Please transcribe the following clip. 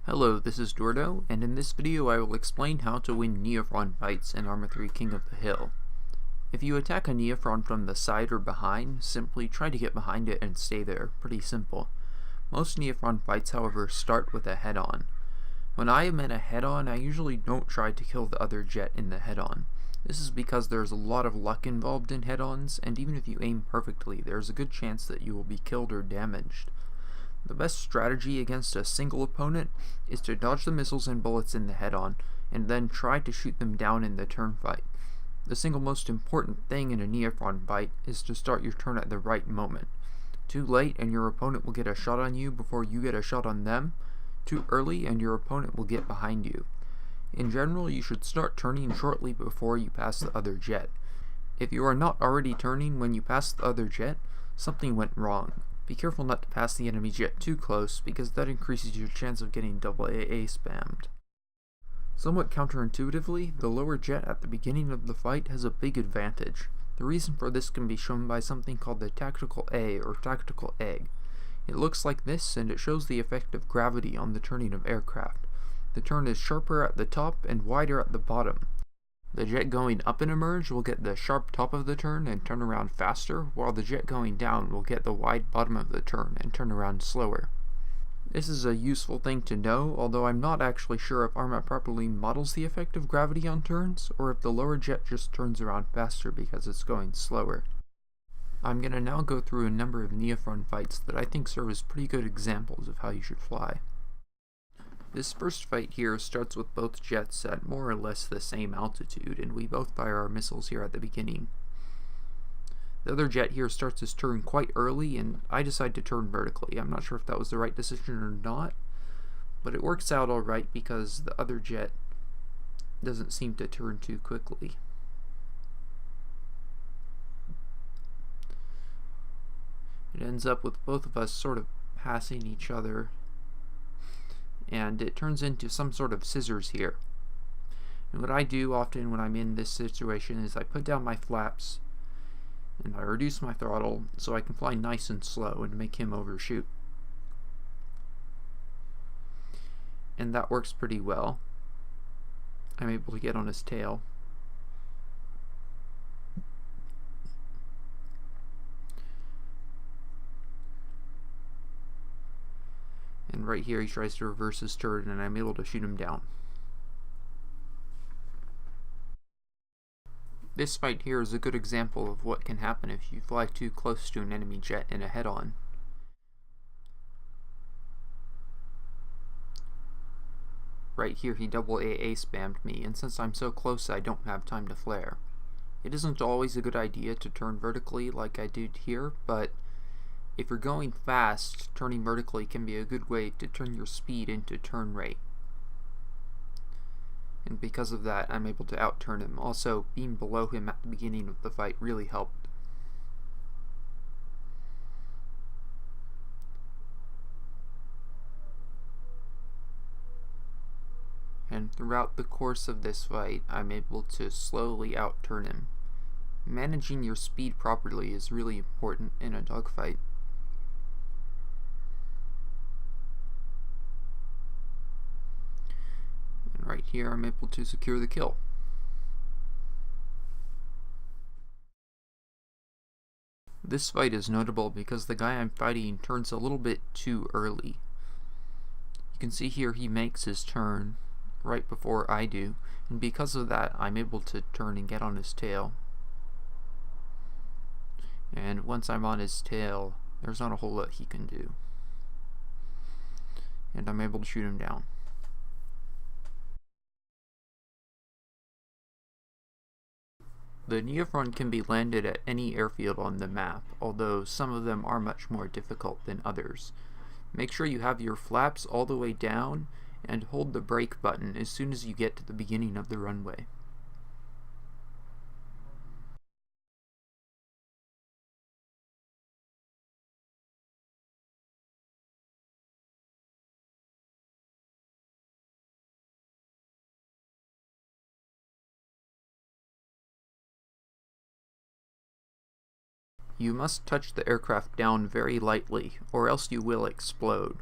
Hello, this is Dordo, and in this video I will explain how to win Neophron fights in Arma 3 King of the Hill. If you attack a Neophron from the side or behind, simply try to get behind it and stay there. Pretty simple. Most Neophron fights, however, start with a head-on. When I am in a head-on, I usually don't try to kill the other jet in the head-on. This is because there's a lot of luck involved in head-ons, and even if you aim perfectly, there's a good chance that you will be killed or damaged. The best strategy against a single opponent is to dodge the missiles and bullets in the head-on, and then try to shoot them down in the turn fight. The single most important thing in a Neophron fight is to start your turn at the right moment. Too late and your opponent will get a shot on you before you get a shot on them. Too early and your opponent will get behind you. In general, you should start turning shortly before you pass the other jet. If you are not already turning when you pass the other jet, something went wrong. Be careful not to pass the enemy jet too close, because that increases your chance of getting AA spammed. Somewhat counterintuitively, the lower jet at the beginning of the fight has a big advantage. The reason for this can be shown by something called the tactical A, or tactical egg. It looks like this, and it shows the effect of gravity on the turning of aircraft. The turn is sharper at the top and wider at the bottom. The jet going up in a merge will get the sharp top of the turn and turn around faster, while the jet going down will get the wide bottom of the turn and turn around slower. This is a useful thing to know, although I'm not actually sure if Arma properly models the effect of gravity on turns, or if the lower jet just turns around faster because it's going slower. I'm going to now go through a number of Neophron fights that I think serve as pretty good examples of how you should fly. This first fight here starts with both jets at more or less the same altitude, and we both fire our missiles here at the beginning. The other jet here starts his turn quite early, and I decide to turn vertically. I'm not sure if that was the right decision or not, but it works out alright because the other jet doesn't seem to turn too quickly. It ends up with both of us sort of passing each other, and it turns into some sort of scissors here. And what I do often when I'm in this situation is I put down my flaps and I reduce my throttle so I can fly nice and slow and make him overshoot. And that works pretty well. I'm able to get on his tail. And right here he tries to reverse his turn and I'm able to shoot him down. This fight here is a good example of what can happen if you fly too close to an enemy jet in a head-on. Right here he double AA spammed me, and since I'm so close I don't have time to flare. It isn't always a good idea to turn vertically like I did here, but if you're going fast, turning vertically can be a good way to turn your speed into turn rate. And because of that, I'm able to outturn him. Also, being below him at the beginning of the fight really helped. And throughout the course of this fight, I'm able to slowly outturn him. Managing your speed properly is really important in a dogfight. Right here I'm able to secure the kill. This fight is notable because the guy I'm fighting turns a little bit too early. You can see here he makes his turn right before I do, and because of that I'm able to turn and get on his tail. And once I'm on his tail, there's not a whole lot he can do. And I'm able to shoot him down. The Neophron can be landed at any airfield on the map, although some of them are much more difficult than others. Make sure you have your flaps all the way down and hold the brake button as soon as you get to the beginning of the runway. You must touch the aircraft down very lightly, or else you will explode.